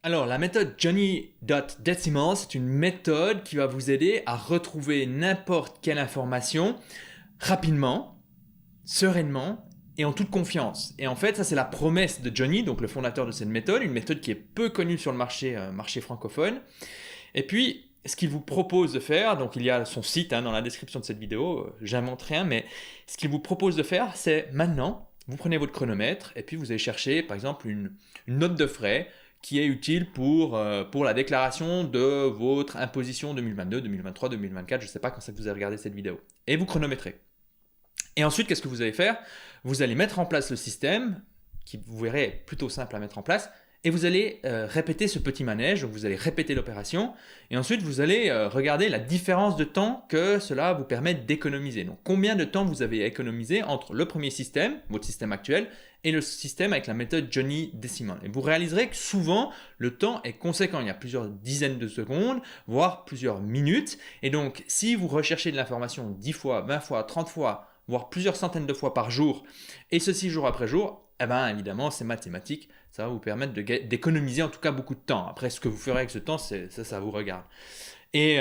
Alors, la méthode Johnny.Decimal, c'est une méthode qui va vous aider à retrouver n'importe quelle information rapidement, sereinement et en toute confiance. Et en fait, ça c'est la promesse de Johnny, donc le fondateur de cette méthode, une méthode qui est peu connue sur le marché francophone. Et puis, ce qu'il vous propose de faire, donc il y a son site dans la description de cette vidéo, j'invente rien, mais ce qu'il vous propose de faire, c'est maintenant, vous prenez votre chronomètre et puis vous allez chercher par exemple une note de frais qui est utile pour la déclaration de votre imposition 2022, 2023, 2024, je ne sais pas quand c'est que vous avez regardé cette vidéo. Et vous chronométrez. Et ensuite, qu'est-ce que vous allez faire? Vous allez mettre en place le système, qui vous verrez est plutôt simple à mettre en place, et vous allez répéter ce petit manège, donc vous allez répéter l'opération, et ensuite vous allez regarder la différence de temps que cela vous permet d'économiser. Donc combien de temps vous avez économisé entre le premier système, votre système actuel, et le système avec la méthode Johnny Decimal. Et vous réaliserez que souvent, le temps est conséquent. Il y a plusieurs dizaines de secondes, voire plusieurs minutes. Et donc, si vous recherchez de l'information 10 fois, 20 fois, 30 fois, voire plusieurs centaines de fois par jour, et ceci jour après jour, eh bien évidemment, c'est mathématique. Ça va vous permettre d'économiser en tout cas beaucoup de temps. Après, ce que vous ferez avec ce temps, ça vous regarde. Et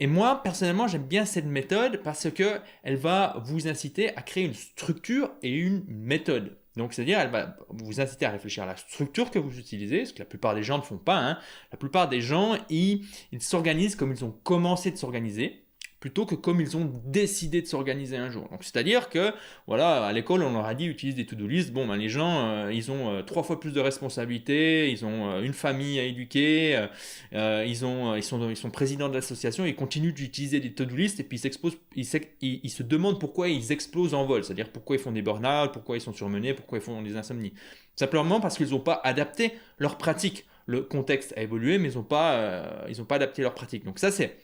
moi, personnellement, j'aime bien cette méthode parce qu'elle va vous inciter à créer une structure et une méthode. Donc, c'est-à-dire, elle va vous inciter à réfléchir à la structure que vous utilisez, ce que la plupart des gens ne font pas. La plupart des gens, ils s'organisent comme ils ont commencé de s'organiser, plutôt que comme ils ont décidé de s'organiser un jour. Donc, c'est-à-dire que, voilà, à l'école, on leur a dit utilise des to-do list. Bon, les gens, ils ont 3 fois plus de responsabilités, ils ont une famille à éduquer, ils sont présidents de l'association, ils continuent d'utiliser des to-do list et puis ils se demandent pourquoi ils explosent en vol, c'est-à-dire pourquoi ils font des burn-out, pourquoi ils sont surmenés, pourquoi ils font des insomnies. Simplement parce qu'ils n'ont pas adapté leur pratique. Le contexte a évolué, mais ils n'ont pas adapté leur pratique. Donc ça, c'est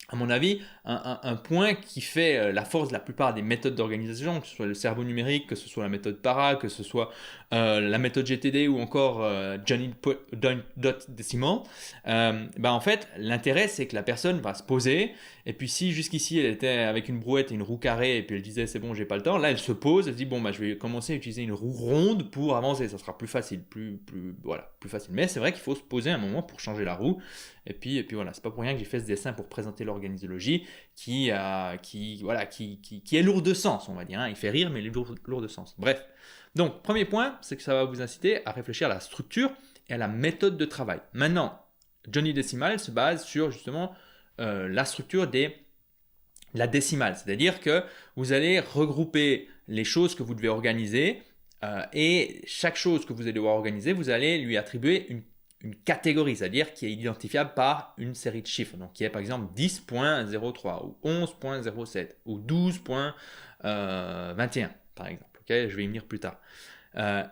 à mon avis, un point qui fait la force de la plupart des méthodes d'organisation, que ce soit le cerveau numérique, que ce soit la méthode PARA, que ce soit la méthode GTD ou encore Johnny.Decimal, en fait, l'intérêt, c'est que la personne va se poser, et puis si jusqu'ici, elle était avec une brouette et une roue carrée, et puis elle disait, c'est bon, j'ai pas le temps, là, elle se pose, elle se dit, bon, je vais commencer à utiliser une roue ronde pour avancer, ça sera plus facile, plus facile. Mais c'est vrai qu'il faut se poser un moment pour changer la roue, et puis voilà, c'est pas pour rien que j'ai fait ce dessin pour présenter l'organisologie qui est lourd de sens, on va dire. Il fait rire, mais il est lourd de sens. Bref. Donc, premier point, c'est que ça va vous inciter à réfléchir à la structure et à la méthode de travail. Maintenant, Johnny Decimal se base sur justement la structure la décimale. C'est-à-dire que vous allez regrouper les choses que vous devez organiser et chaque chose que vous allez devoir organiser, vous allez lui attribuer une catégorie, c'est-à-dire qui est identifiable par une série de chiffres, donc qui est par exemple 10.03 ou 11.07 ou 12.21 par exemple. Okay, je vais y venir plus tard.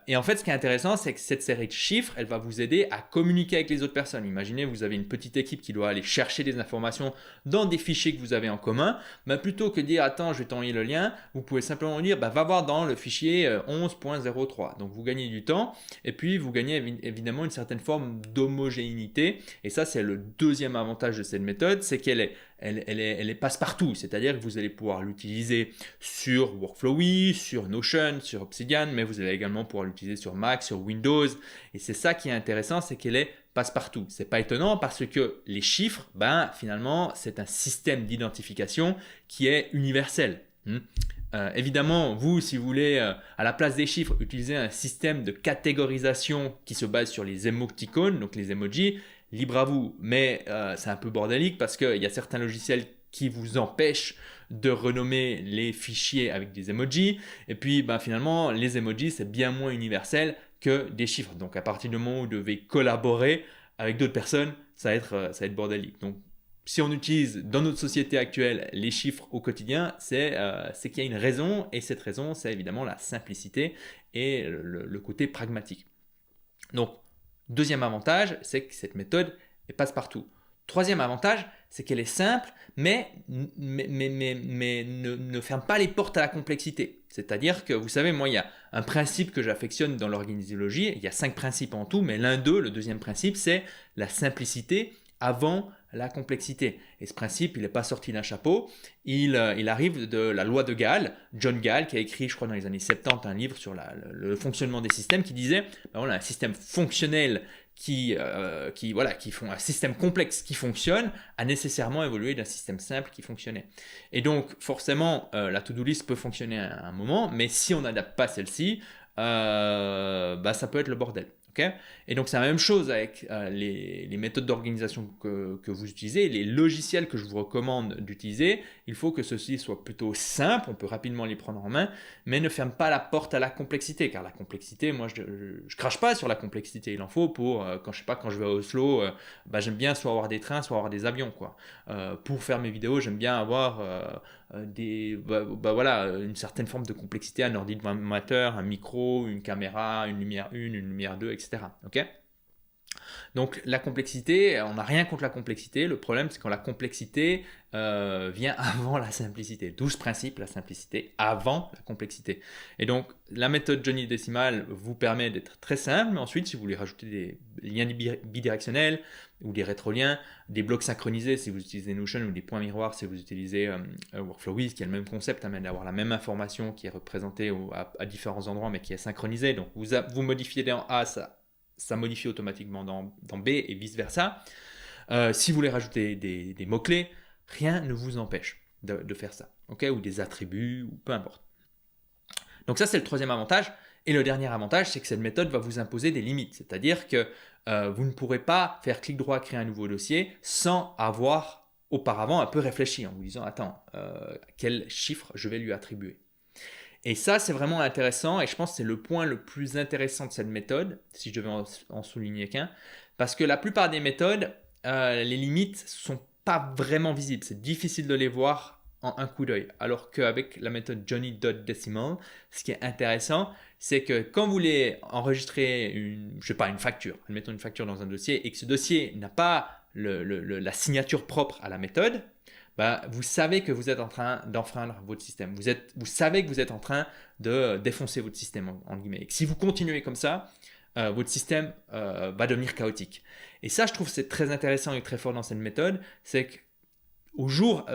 Et en fait, ce qui est intéressant, c'est que cette série de chiffres, elle va vous aider à communiquer avec les autres personnes. Imaginez, vous avez une petite équipe qui doit aller chercher des informations dans des fichiers que vous avez en commun. Plutôt que de dire, attends, je vais t'envoyer le lien, vous pouvez simplement dire, va voir dans le fichier 11.03. Donc, vous gagnez du temps et puis vous gagnez évidemment une certaine forme d'homogénéité. Et ça, c'est le deuxième avantage de cette méthode, c'est qu'elle est passe-partout. C'est-à-dire que vous allez pouvoir l'utiliser sur Workflowy, sur Notion, sur Obsidian, mais vous allez également pouvoir l'utiliser sur Mac, sur Windows. Et c'est ça qui est intéressant, c'est qu'elle est passe-partout. C'est pas étonnant parce que les chiffres, finalement, c'est un système d'identification qui est universel. Évidemment, vous, si vous voulez, à la place des chiffres, utiliser un système de catégorisation qui se base sur les émoticônes, donc les emojis, libre à vous, mais c'est un peu bordélique parce qu'il y a certains logiciels qui vous empêchent de renommer les fichiers avec des emojis. Et puis finalement, les emojis, c'est bien moins universel que des chiffres. Donc à partir du moment où vous devez collaborer avec d'autres personnes, ça va être bordélique. Donc si on utilise dans notre société actuelle les chiffres au quotidien, c'est qu'il y a une raison, et cette raison, c'est évidemment la simplicité et le côté pragmatique. Donc, deuxième avantage, c'est que cette méthode passe partout. Troisième avantage, c'est qu'elle est simple, mais ne ferme pas les portes à la complexité. C'est-à-dire que, vous savez, moi, il y a un principe que j'affectionne dans l'organisologie. Il y a 5 principes en tout, mais le deuxième principe, c'est la simplicité avant la complexité. Et ce principe, il n'est pas sorti d'un chapeau. Il arrive de la loi de Gall, John Gall, qui a écrit, je crois, dans les années 70, un livre sur le fonctionnement des systèmes qui disait, un système fonctionnel qui font un système complexe qui fonctionne a nécessairement évolué d'un système simple qui fonctionnait. Et donc, forcément, la to-do list peut fonctionner à un moment, mais si on n'adapte pas celle-ci, ça peut être le bordel. Okay, et donc c'est la même chose avec les méthodes d'organisation que vous utilisez, les logiciels que je vous recommande d'utiliser. Il faut que ceci soit plutôt simple, on peut rapidement les prendre en main, mais ne ferme pas la porte à la complexité, car la complexité, moi je crache pas sur la complexité, il en faut pour, quand je vais à Oslo, j'aime bien soit avoir des trains, soit avoir des avions, quoi. Pour faire mes vidéos, j'aime bien avoir une certaine forme de complexité, un ordinateur, un micro, une caméra, une lumière 1, une lumière 2, etc. Okay, donc la complexité, on n'a rien contre la complexité, le problème c'est quand la complexité vient avant la simplicité. 12 principes, la simplicité avant la complexité. Et donc la méthode Johnny Decimal vous permet d'être très simple, mais ensuite si vous voulez rajouter des liens bidirectionnels ou des rétroliens, des blocs synchronisés si vous utilisez Notion ou des points miroirs si vous utilisez WorkflowWiz qui a le même concept, d'avoir la même information qui est représentée à différents endroits mais qui est synchronisée. Donc vous modifiez dans A, ça modifie automatiquement dans B et vice versa. Si vous voulez rajouter des mots-clés, rien ne vous empêche de faire ça, okay, ou des attributs, ou peu importe. Donc ça c'est le troisième avantage. Et le dernier avantage, c'est que cette méthode va vous imposer des limites. C'est-à-dire que vous ne pourrez pas faire clic droit, créer un nouveau dossier sans avoir auparavant un peu réfléchi en vous disant « Attends, quel chiffre je vais lui attribuer ?» Et ça, c'est vraiment intéressant et je pense que c'est le point le plus intéressant de cette méthode, si je devais en souligner qu'un, parce que la plupart des méthodes, les limites ne sont pas vraiment visibles. C'est difficile de les voir en un coup d'œil. Alors qu'avec la méthode Johnny.Decimal, ce qui est intéressant, c'est que quand vous voulez enregistrer une facture, admettons une facture dans un dossier, et que ce dossier n'a pas la signature propre à la méthode, vous savez que vous êtes en train d'enfreindre votre système. Vous savez que vous êtes en train de défoncer votre système, en guillemets. Et que si vous continuez comme ça, votre système va devenir chaotique. Et ça, je trouve que c'est très intéressant et très fort dans cette méthode, c'est qu'au jour,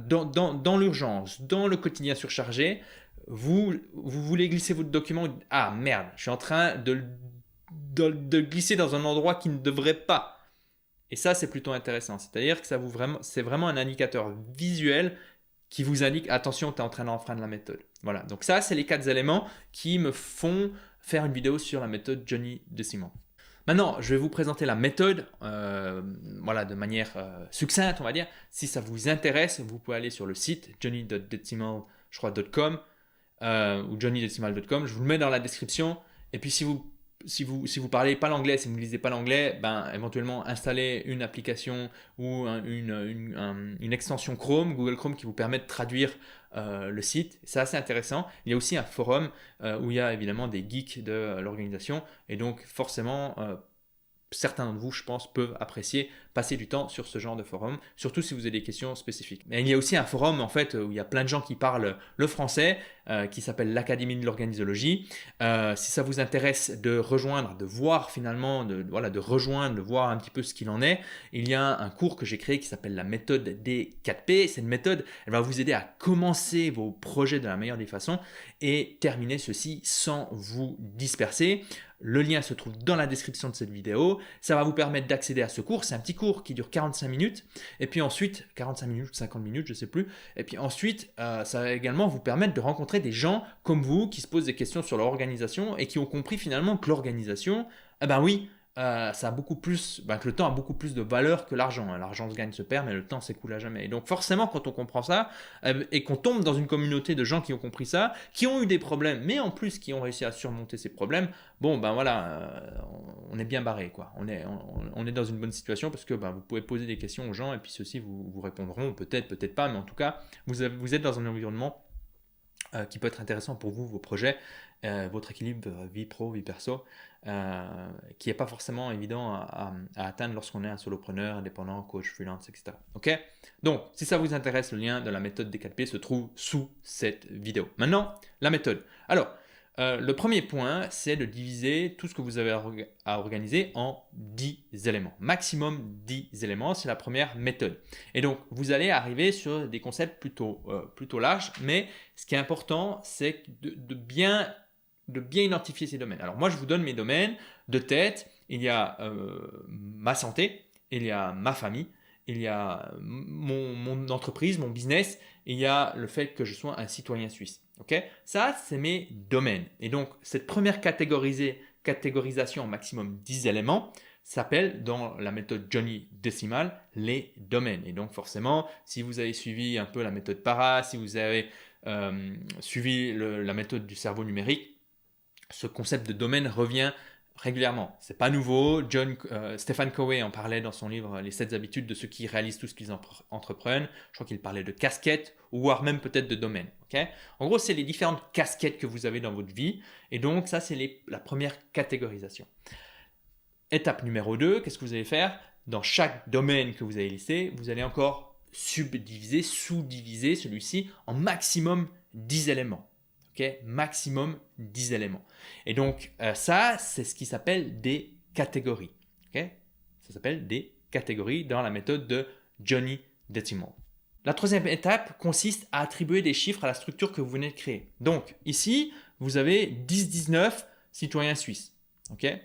dans l'urgence, dans le quotidien surchargé, vous voulez glisser votre document, ah merde, je suis en train de glisser dans un endroit qui ne devrait pas. Et ça, c'est plutôt intéressant. C'est-à-dire que c'est vraiment un indicateur visuel qui vous indique « Attention, tu es en train d'enfreindre la méthode ». Voilà. Donc ça, c'est les 4 éléments qui me font faire une vidéo sur la méthode Johnny Decimal. Maintenant, je vais vous présenter la méthode de manière succincte, on va dire. Si ça vous intéresse, vous pouvez aller sur le site johnny.decimal.com ou johnnydecimal.com. Je vous le mets dans la description. Et puis, si vous parlez pas l'anglais, si vous ne lisez pas l'anglais, éventuellement installez une application ou une extension Chrome, Google Chrome, qui vous permet de traduire le site. C'est assez intéressant. Il y a aussi un forum où il y a évidemment des geeks de l'organisation et donc forcément certains d'entre vous, je pense, peuvent apprécier passer du temps sur ce genre de forum, surtout si vous avez des questions spécifiques. Mais il y a aussi un forum en fait où il y a plein de gens qui parlent le français, qui s'appelle l'Académie de l'organisologie. Si ça vous intéresse de rejoindre, de voir finalement, de voir un petit peu ce qu'il en est, il y a un cours que j'ai créé qui s'appelle la méthode des 4P. Cette méthode, elle va vous aider à commencer vos projets de la meilleure des façons et terminer ceci sans vous disperser. Le lien se trouve dans la description de cette vidéo. Ça va vous permettre d'accéder à ce cours. C'est un petit cours qui dure 45 minutes. Et puis ensuite, 45 minutes, 50 minutes, je ne sais plus. Et puis ensuite, ça va également vous permettre de rencontrer des gens comme vous qui se posent des questions sur leur organisation et qui ont compris finalement que l'organisation, ça a beaucoup plus, que le temps a beaucoup plus de valeur que l'argent. L'argent se gagne, se perd, mais le temps s'écoule à jamais. Et donc forcément, quand on comprend ça et qu'on tombe dans une communauté de gens qui ont compris ça, qui ont eu des problèmes, mais en plus qui ont réussi à surmonter ces problèmes, on est bien barré, quoi. On est dans une bonne situation parce que vous pouvez poser des questions aux gens et puis ceux-ci vous répondront, peut-être pas, mais en tout cas, vous êtes dans un environnement qui peut être intéressant pour vous, vos projets, votre équilibre vie pro, vie perso, qui n'est pas forcément évident à atteindre lorsqu'on est un solopreneur, indépendant, coach, freelance, etc. Ok ? Donc, si ça vous intéresse, le lien de la méthode des 4P se trouve sous cette vidéo. Maintenant, la méthode. Alors, le premier point, c'est de diviser tout ce que vous avez à organiser en 10 éléments. Maximum 10 éléments, c'est la première méthode. Et donc, vous allez arriver sur des concepts plutôt larges, mais ce qui est important, c'est de bien identifier ces domaines. Alors moi, je vous donne mes domaines de tête il y a ma santé, il y a ma famille, il y a mon entreprise, mon business, il y a le fait que je sois un citoyen suisse. Okay, ça, c'est mes domaines. Et donc, cette première catégorisation en maximum 10 éléments s'appelle dans la méthode Johnny Decimal les domaines. Et donc forcément, si vous avez suivi un peu la méthode PARA, si vous avez suivi la méthode du cerveau numérique, ce concept de domaine revient régulièrement. C'est pas nouveau. Stephen Covey en parlait dans son livre Les 7 habitudes de ceux qui réalisent tout ce qu'ils entreprennent. Je crois qu'il parlait de casquettes, ou voire même peut-être de domaine. Okay, en gros, c'est les différentes casquettes que vous avez dans votre vie. Et donc, ça, c'est la première catégorisation. Étape numéro 2, qu'est-ce que vous allez faire? Dans chaque domaine que vous avez laissé, vous allez encore sous-diviser celui-ci en maximum 10 éléments. Okay, maximum 10 éléments. Et donc, ça, c'est ce qui s'appelle des catégories. Okay, ça s'appelle des catégories dans la méthode de Johnny Decimal. La troisième étape consiste à attribuer des chiffres à la structure que vous venez de créer. Donc, ici, vous avez 10-19 citoyens suisses. Okay,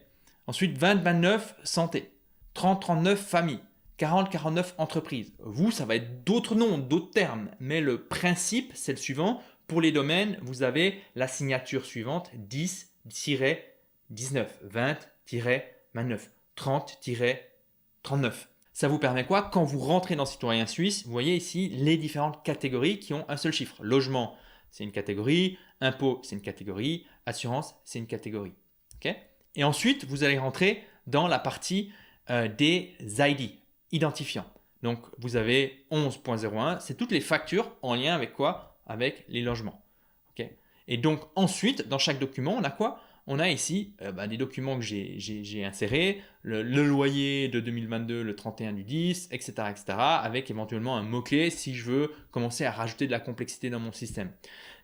ensuite, 20-29 santé, 30-39 familles, 40-49 entreprises. Vous, ça va être d'autres noms, d'autres termes, mais le principe, c'est le suivant. Pour les domaines, vous avez la signature suivante 10-19, 20-29, 30-39. Ça vous permet quoi? Quand vous rentrez dans Citoyen Suisse, vous voyez ici les différentes catégories qui ont un seul chiffre. Logement, c'est une catégorie. Impôt, c'est une catégorie. Assurance, c'est une catégorie. Okay, et ensuite, vous allez rentrer dans la partie des ID, identifiants. Donc, vous avez 11.01, c'est toutes les factures en lien avec quoi? Avec les logements. Okay, et donc, ensuite, dans chaque document, on a quoi? On a ici des documents que j'ai insérés, le loyer de 2022, le 31 du 10, etc., etc., avec éventuellement un mot-clé si je veux commencer à rajouter de la complexité dans mon système.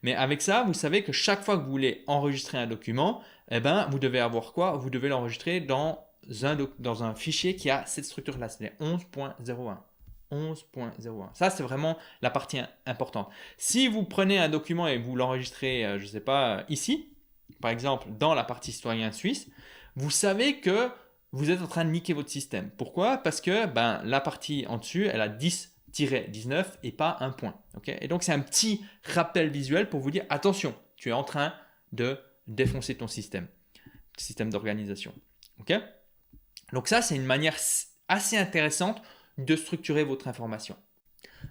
Mais avec ça, vous savez que chaque fois que vous voulez enregistrer un document, vous devez avoir quoi? Vous devez l'enregistrer dans un fichier qui a cette structure-là, c'est 11.01. 11.01. Ça, c'est vraiment la partie importante. Si vous prenez un document et vous l'enregistrez, je ne sais pas, ici, par exemple, dans la partie citoyen suisse, vous savez que vous êtes en train de niquer votre système. Pourquoi? Parce que la partie en dessus, elle a 10-19 et pas un point. Okay, et donc, c'est un petit rappel visuel pour vous dire, attention, tu es en train de défoncer ton système d'organisation. Okay, donc ça, c'est une manière assez intéressante de structurer votre information.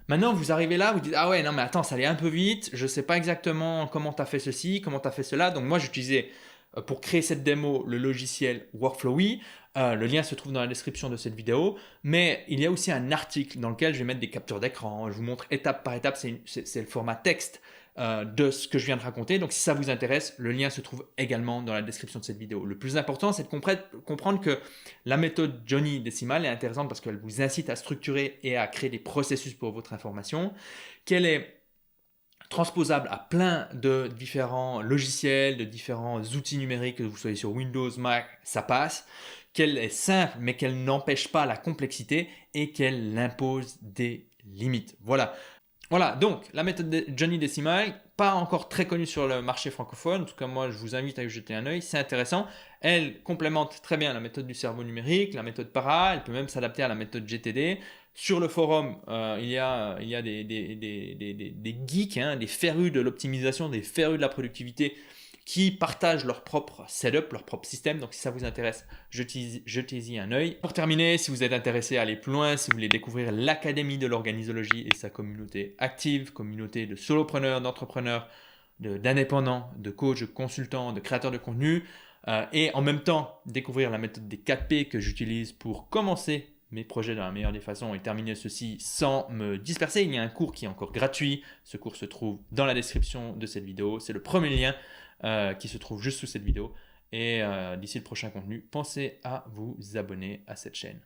Maintenant, vous arrivez là, vous dites « Ah ouais, non mais attends, ça allait un peu vite, je ne sais pas exactement comment tu as fait ceci, comment tu as fait cela. » Donc moi, j'utilisais pour créer cette démo le logiciel Workflowy. Le lien se trouve dans la description de cette vidéo. Mais il y a aussi un article dans lequel je vais mettre des captures d'écran. Je vous montre étape par étape, c'est le format texte de ce que je viens de raconter. Donc si ça vous intéresse, le lien se trouve également dans la description de cette vidéo. Le plus important, c'est de comprendre que la méthode Johnny Decimal est intéressante parce qu'elle vous incite à structurer et à créer des processus pour votre information, qu'elle est transposable à plein de différents logiciels, de différents outils numériques, que vous soyez sur Windows, Mac, ça passe, qu'elle est simple mais qu'elle n'empêche pas la complexité et qu'elle impose des limites. Voilà, donc la méthode de Johnny Decimal, pas encore très connue sur le marché francophone. En tout cas, moi, je vous invite à y jeter un œil. C'est intéressant. Elle complémente très bien la méthode du cerveau numérique, la méthode PARA. Elle peut même s'adapter à la méthode GTD. Sur le forum, il y a des geeks, des férus de l'optimisation, des férus de la productivité qui partagent leur propre setup, leur propre système. Donc, si ça vous intéresse, jetez-y un œil. Pour terminer, si vous êtes intéressé à aller plus loin, si vous voulez découvrir l'Académie de l'organisologie et sa communauté active, communauté de solopreneurs, d'entrepreneurs, d'indépendants, de coachs, de consultants, de créateurs de contenu, et en même temps découvrir la méthode des 4P que j'utilise pour commencer mes projets dans la meilleure des façons et terminer ceci sans me disperser, il y a un cours qui est encore gratuit. Ce cours se trouve dans la description de cette vidéo. C'est le premier lien qui se trouve juste sous cette vidéo. Et d'ici le prochain contenu, pensez à vous abonner à cette chaîne.